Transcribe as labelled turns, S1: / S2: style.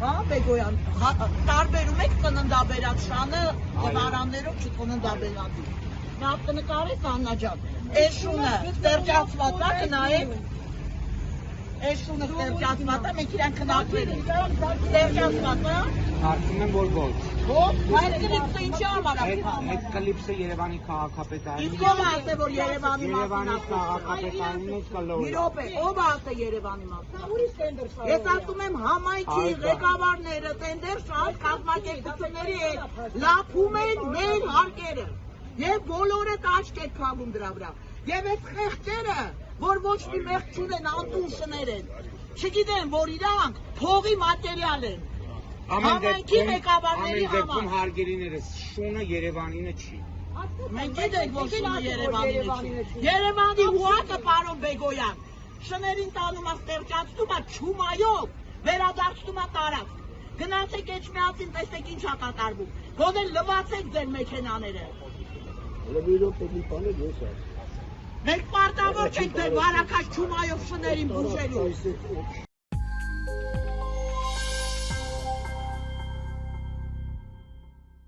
S1: Հա, Բեգոյան, տարբերում եք ծննդաբերած շանը եւ արաններով չծննդաբերածի։ Նա կնկարես Աննա ջան, այս շունը ստերջացված է, գնայեք։ Այս շունը ստերջացված է, մենք իրան քննարկվել ենք։ Ստերջացված է։
S2: Կարծում եմ, որ ոչ։
S1: Ո՞վ, այդ կլիպսը ինչի համար է։
S2: Այդ կլիպսը Երևանի քաղաքապետարանի։
S1: Իսկ ով ասե, որ Երևանի
S2: Երևանի քաղաքապետարանի մեջ կա լոյ։
S1: Մի րոպե, ով ասե Երևանի մասին։ Ես ասում եմ համայնքի ղեկավարները տենդեր շատ կազմակերպությունների հետ լափում են մեր հարկերը եւ բոլորը աչք եք քավում դրա վրա։ Եվ այս խեղճերը, որ ոչ մի մեղք չունեն, անտուն շներ են, չգիտեն, որ իրանք փողի մատերիալ են։ Համայնքի ղեկավարների
S2: համար հարգելիներս շունը Երևանինը չի։
S1: Մենք գիտենք, որ շունը Երևանինը չի։ Երևանի հուակը, պարոն Բեգոյան, շներին տանում է ստերջացնում է չումայով, վերադարձնում է տարածք։ Գնացեք Էջմիածին, տեսեք ինչ է կատարվում։ Գոնե լվացեք ձեր մեքենաները։ Մենք պարտավոր չենք ձեր վարակած չումայով շներին բուժելու։